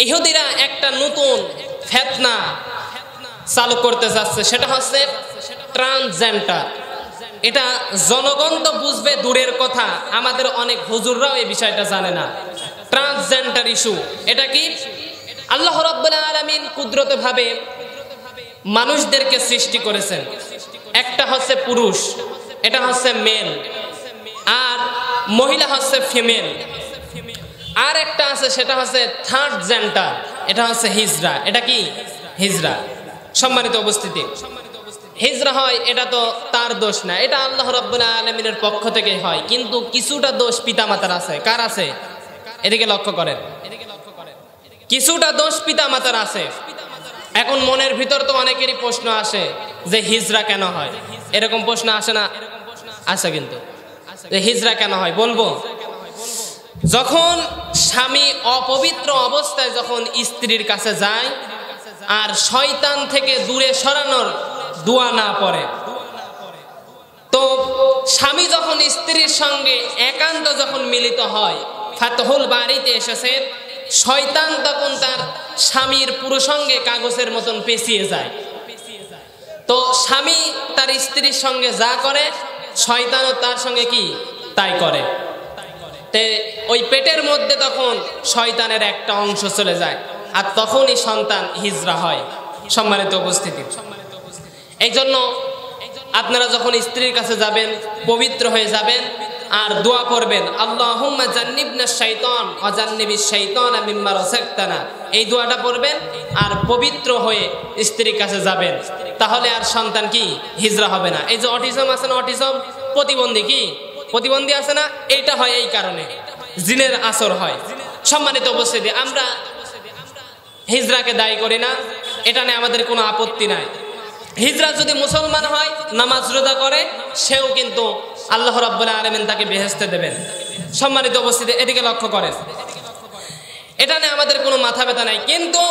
ইহুদিরা একটা নতুন ফিতনা চালু করতে যাচ্ছে, সেটা হচ্ছে ট্রান্সজেন্ডার। এটা জনগণ তো বুঝবে দূরের কথা, আমাদের অনেক হুজুররাও এই বিষয়টা জানে না। ট্রান্সজেন্ডার ইস্যু এটা কি? আল্লাহ রাব্বুল আলামিন কুদরতভাবে মানুষদেরকে সৃষ্টি করেছেন। একটা হচ্ছে পুরুষ, এটা হচ্ছে মেল, আর মহিলা হচ্ছে ফিমেল। আর একটা আছে, সেটা হচ্ছে থার্ড জেন্ডার, এটা হচ্ছে হিজরা। এটা কি? হিজরা। সম্মানিত উপস্থিতি, হিজরা হয় এটা তো তার দোষ না, এটা আল্লাহ রাব্বুল আলামিনের পক্ষ থেকে হয়, কিন্তু কিছুটা দোষ পিতামাতার আছে। কার আছে? এদিকে লক্ষ্য করেন, কিছুটা দোষ পিতামাতার আছে। এখন মনের ভিতর তো অনেকেরই প্রশ্ন আসে যে হিজরা কেন হয়, এরকম প্রশ্ন আসে না? আসে কিন্তু, যে হিজরা কেন হয় বলবো। যখন স্বামী অপবিত্র অবস্থায় যখন স্ত্রীর কাছে যায় আর শয়তান থেকে দূরে সরানোর দোয়া না পড়ে, তো স্বামী যখন স্ত্রীর সঙ্গে একান্ত যখন মিলিত হয়, ফাতহুল বাড়িতে এসেছে, শয়তান তখন তার স্বামীর পুরুষঙ্গে কাগজের মতন পেঁচিয়ে যায়। তো স্বামী তার স্ত্রীর সঙ্গে যা করে, শয়তানও তার সঙ্গে কি তাই করে। তে ওই পেটের মধ্যে তখন শয়তানের একটা অংশ চলে যায়, আর তখনই সন্তান হিজরা হয়। সম্মানিত উপস্থিতি, এই জন্য আপনারা যখন স্ত্রীর কাছে যাবেন, পবিত্র হয়ে যাবেন আর দোয়া করবেন, আল্লাহুম্মা জান্নিবনা শাইতান ওয়া জান্নিবিশ শাইতানা মিম্মা রাযাকতানা। এই দোয়াটা পড়বেন আর পবিত্র হয়ে স্ত্রীর কাছে যাবেন, তাহলে আর সন্তান কি হিজরা হবে না। এই যে অটিজম আছে না, অটিজম প্রতিবন্ধী, কি প্রতিবন্ধী আছে না, এইটা হয় এই কারণে, জিনের আসর হয়। সম্মানিত উপস্থিতি, আমরা হিজরাকে দায়ী করি না, এটা নিয়ে আমাদের কোনো আপত্তি নাই। হিজরা যদি মুসলমান হয়, নামাজ রোজা করে, সেও কিন্তু আল্লাহ রাব্বুল আলামিন তাকে বেহেশতে দেবেন। সম্মানিত উপস্থিতি, এদিকে লক্ষ্য করেন, এটা নিয়ে আমাদের কোনো মাথা ব্যথা নাই। কিন্তু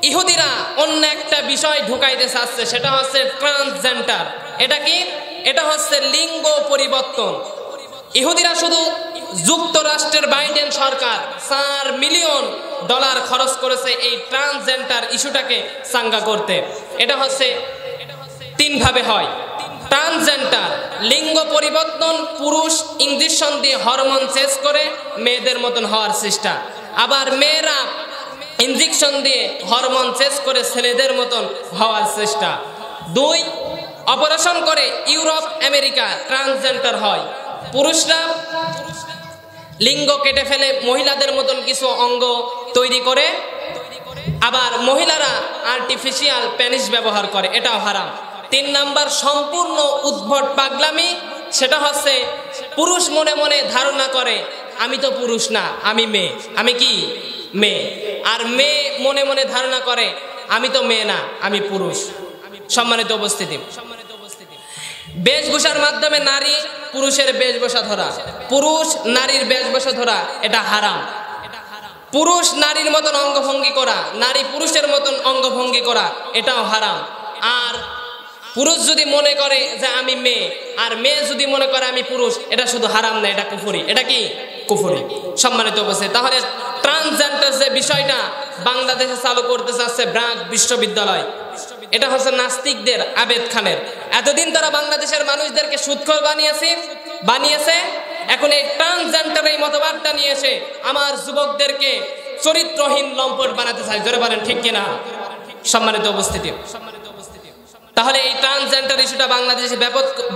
ইহুদিরা অন্য একটা বিষয় ঢুকাইতে চাচ্ছে, সেটা হচ্ছে ট্রান্সজেন্ডার। এটা কি? এটা হচ্ছে লিঙ্গ পরিবর্তন। ইহুদিরা শুধু যুক্তরাষ্ট্রের বাইডেন সরকার $4 মিলিয়ন খরচ করেছে এই ট্রান্সজেন্ডার ইস্যুটাকে চাঙ্গা করতে। এটা হচ্ছে তিন ভাবে হয়। ট্রান্সজেন্ডার লিঙ্গ পরিবর্তন, পুরুষ ইঞ্জেকশন দিয়ে হরমোন চেঞ্জ করে মেয়েদের মতন হওয়ার চেষ্টা, আবার মেয়েরা ইঞ্জেকশন দিয়ে হরমোন চেঞ্জ করে ছেলেদের মতন হওয়ার চেষ্টা। 2, অপারেশন করে ইউরোপ আমেরিকা ট্রান্সজেন্ডার হয়। পুরুষরা লিঙ্গ কেটে ফেলে মহিলাদের মতন কিছু অঙ্গ তৈরি করে, আবার মহিলারা আর্টিফিশিয়াল পেনিস ব্যবহার করে, এটাও হারাম। 3 নাম্বার সম্পূর্ণ উদ্ভট পাগলামি, সেটা হচ্ছে পুরুষ মনে মনে ধারণা করে আমি তো পুরুষ না, আমি মেয়ে। আমি কি? মেয়ে। আর মেয়ে মনে মনে ধারণা করে আমি তো মেয়ে না, আমি পুরুষ। সম্মানিত উপস্থিতি, বেশভূষার মাধ্যমে নারী পুরুষের বেশভূষা ধরা, পুরুষ নারীর বেশভূষা ধরা, এটা হারাম। পুরুষ নারীর মতন অঙ্গভঙ্গি করা, নারী পুরুষের মতন অঙ্গভঙ্গি করা, এটাও হারাম। আর পুরুষ যদি মনে করে যে আমি মেয়ে, আর মেয়ে যদি মনে করে আমি পুরুষ, এটা শুধু হারাম না, এটা কুফরি। এটা কি? কুফরি। সম্মানিত উপস্থিতি, তাহলে ট্রান্সজেন্ডার যে বিষয়টা বাংলাদেশে চালু করতে চাচ্ছে ব্র্যাক বিশ্ববিদ্যালয়, এটা হচ্ছে নাস্তিকদের আবেদ খানের। এতদিন তারা বাংলাদেশের মানুষদেরকে সুদখোর বানিয়েছে, এখন এই ট্রান্সজেন্ডার এই মতবাদটা নিয়ে এসে আমার যুবকদেরকে চরিত্রহীন লম্পট বানাতে চায়। জোরে বলেন ঠিক কিনা? সম্মানিত উপস্থিতি, তাহলে এই ট্রান্সজেন্ডার ইস্যুটা বাংলাদেশে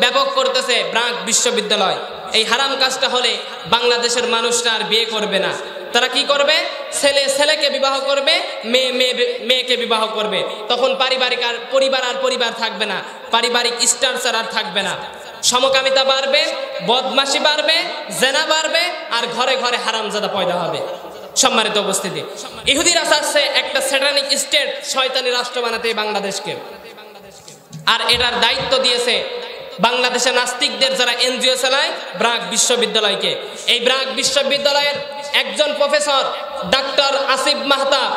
ব্যাপক করতেছে ব্র্যাক বিশ্ববিদ্যালয়। এই হারাম কাজটা হলে বাংলাদেশের মানুষরা আর বিয়ে করবে না। তারা কি করবে? ছেলে ছেলেকে বিবাহ করবে, মেয়ে মেয়েকে বিবাহ করবে। তখন পরিবার থাকবে না, পারিবারিক স্ট্রাকচার আর থাকবে না। সমকামিতা বাড়বে, বদমাশি বাড়বে, জেনা বাড়বে, আর ঘরে ঘরে হারামজাদা পয়দা হবে। সম্মানিত উপস্থিতি, ইহুদিরা চাচ্ছে একটা স্যাটানিক স্টেট, শয়তানি রাষ্ট্র বানাতে বাংলাদেশকে। আর এটার দায়িত্ব দিয়েছে বাংলাদেশের নাস্তিকদের যারা এনজিও চালায়, ব্র্যাক বিশ্ববিদ্যালয়কে। এই ব্র্যাক বিশ্ববিদ্যালয়ের একজন প্রফেসর ডাক্তার আসিফ মাহতাব,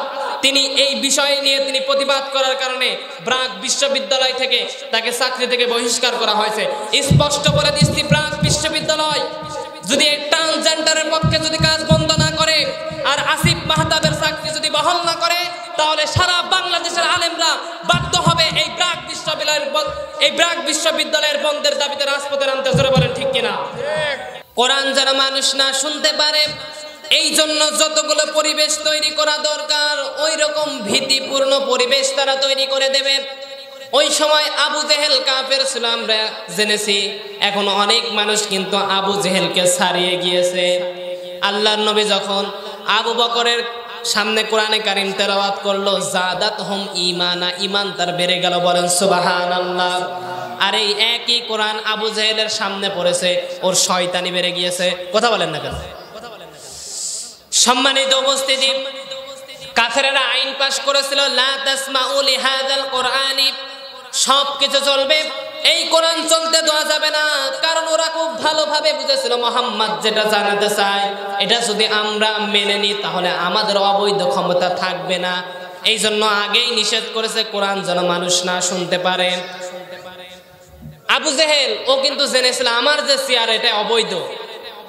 তিনি এই বিষয় নিয়ে তিনি প্রতিবাদ করার কারণে ব্র্যাক বিশ্ববিদ্যালয় থেকে তাকে চাকরি থেকে বহিষ্কার করা হয়েছে। স্পষ্ট করে দিচ্ছি, ব্র্যাক বিশ্ববিদ্যালয় যদি এই ট্রান্সজেন্ডারের পক্ষে যদি কাজ বন্ধ না করে আর আসিফ মাহতাবের চাকরি যদি বহাল সারা বাংলাদেশের আলেমরা বাধ্য হবে এই ব্র্যাক বিশ্ববিদ্যালয়ের বন্ধের দাবিতে রাজপথে নামতে জোরে বলেন ঠিক কিনা? কোরআন যেন মানুষ না শুনতে পারে এই জন্য যতগুলো পরিবেশ তৈরি করা দরকার ওই রকম ভীতিপূর্ণ পরিবেশ তারা তৈরি করে দেবে। ওই সময় আবু জেহেল কাফের ছিল আমরা জেনেছি, এখন অনেক মানুষ কিন্তু আবু জেহেলকে ছাড়িয়ে গিয়েছে। আল্লাহর নবী যখন আবু বকরের সামনে কোরআনে কারিম তেলাওয়াত করলো, জাদাতহুম ঈমানা, ঈমান তার বেড়ে গেল, বলেন সুবহানাল্লাহ। আর এই একই কোরআন আবু জেহেলের সামনে পড়েছে, ওর শয়তানি বেড়ে গিয়েছে। কথা বলেন না কেন? সম্মানিত উপস্থিতি, কাফেররা আইন পাশ করেছিল লা তাসমাউ লিহাযাল কোরআনি, সবকিছু চলবে, এই কোরআন চলতে দেওয়া যাবে না। কারণ ওরা খুব ভালোভাবে বুঝেছিল মুহাম্মদ যেটা জানাতে চায় এটা যদি আমরা মেনে নিই তাহলে আমাদের অবৈধ ক্ষমতা থাকবে না। এই জন্য আগেই নিষেধ করেছে কোরআন যেন মানুষ না শুনতে পারে। আবু জেহেল ও কিন্তু জেনেছিল আমার যে চেয়ার এটা অবৈধ।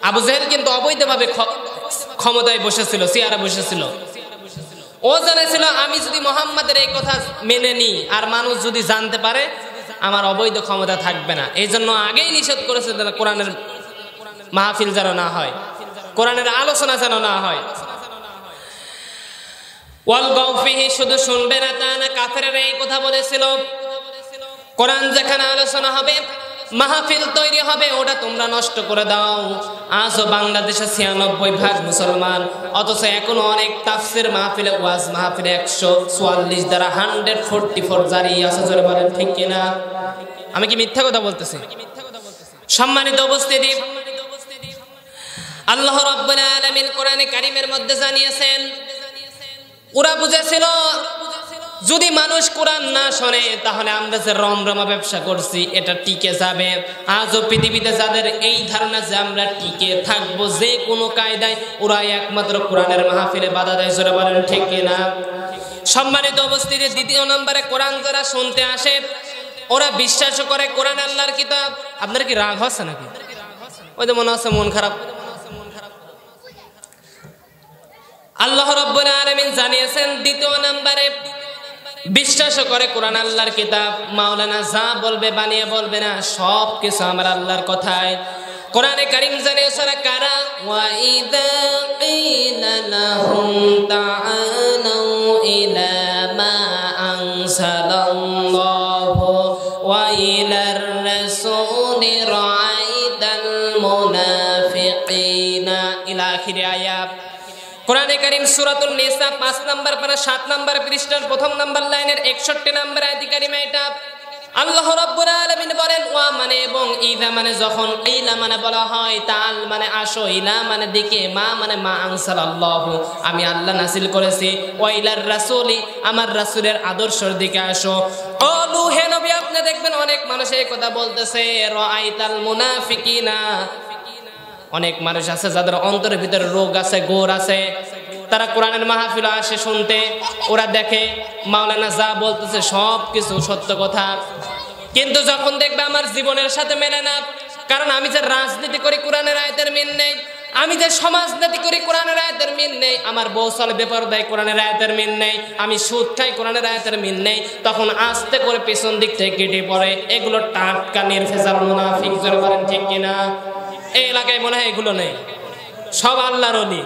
আবু জেহেল কিন্তু অবৈধভাবে ক্ষমতায় বসেছিল, চেয়ারে বসেছিল। ও জানেছিল আমি যদি মুহাম্মাদের এই কথা মেনে নিই আর মানুষ যদি জানতে পারে আমার অবৈধ ক্ষমতা থাকবে না। এই জন্য আগেই নিষেধ করেছে কোরআনের মাহফিল যেন না হয়, কোরআনের আলোচনা যেন না হয়। ওয়াল গাউফিহি, শুধু শুনবে না তা না, কাফেররা এই কথা বলেছিল কোরআন যেখানে আলোচনা হবে মাহফিল তৈরি হবে ওটা তোমরা নষ্ট করে দাও। আজও বাংলাদেশে ৯৬% মুসলমান, অথচ এখনো অনেক তাফসির মাহফিলে ওয়াজ মাহফিলে ১৪৪ দ্বারা 144 জারি আছে। জোরে বলেন ঠিক কিনা? আমি কি মিথ্যা কথা বলতেছি? সম্মানিত উপস্থিতি, আল্লাহ রাব্বুল আলামিন কোরআনে কারীমের মধ্যে জানিয়েছেন ওরা বুঝেছিল যদি মানুষ কোরআন না শোনে তাহলে আমরা যে রমরমা ব্যবসা করছি এটা টিকে যাবে। আজও পৃথিবীতে যাদের এই ধারণা যে আমরা টিকে থাকবো যে কোনো কায়দায়, ওরা একমাত্র কোরআনের মাহফিলে বাধা দেয়। জোরে বলেন ঠিক কিনা? সম্মানিত উপস্থিতি, দ্বিতীয় নম্বরে কোরআন যারা শুনতে আসে ওরা বিশ্বাস করে কোরআন আল্লাহর কিতাব। আপনার কি রাগ হচ্ছে নাকি? ওই তো মনে হচ্ছে মন খারাপ। আল্লাহ রাব্বুল আলামিন জানিয়েছেন দ্বিতীয় নম্বরে বিশ্বাস করে কোরআন আল্লাহর কিতাব। মাওলানা যা বলবে বানিয়ে বলবে না, সব কিছু আমার আল্লাহর কথায়। কোরআনে কারীম জানিয়েছে কারা ওয়া ইযা কিলা লাহুম তাআলাউ ইলা মা আনসালাল্লাহু ওয়া ইলার রাসূলি রাআইতাল মুনাফিকিনা ইলা আখির আয়াত। কোরআনে কারীম সূরাতুন নিসা ৫ নম্বর পারা ৭ নম্বর পৃষ্ঠার প্রথম নম্বর লাইনের ৬১ নম্বর আয়াত কারীমা এটা আল্লাহ রাব্বুল আলামিন বলেন ওয়া মানে এবং ইযা মানে যখন, ইলা মানে বলা হয়, তাআল মানে আসো, ইলা মানে দিকে, মা মানে মা আনসালাল্লাহু আমি আল্লাহ নাযিল করেছি, ওয়া ইলার রাসূলি আমার রাসূলের আদর্শের দিকে আসো। ক্বালু হে নবী আপনি দেখবেন অনেক মানুষ এই কথা বলতেছে রাআইতাল মুনাফিকিনা, অনেক মানুষ আছে যাদের অন্তরের ভিতরে রোগ আছে, গোর আছে, তারা কোরআনের মাহফিলে আসে শুনতে, ওরা দেখে মাওলানা যা বলতেছে সব কিছু সত্য কথা, কিন্তু যখন দেখবে আমার জীবনের সাথে মেলে না, কারণ আমি যে রাজনীতি করি কোরআনের আয়াতের মিল নেই, আমি যে সমাজনীতি করি কোরআনের আয়াতের মিল নেই, আমার বউ চলে বেপরদায় কোরআনের আয়াতের মিল নেই, আমি সুদ খাই কোরআনের আয়াতের মিল নেই, তখন আস্তে করে পেছন দিক থেকে কেটে পড়ে। এগুলো টাটকা নির্ভেজাল মুনাফিক। জোরে বলেন ঠিক কিনা? এই এলাকায় মনে হয় এগুলো নেই, সব আল্লাহর ওলি।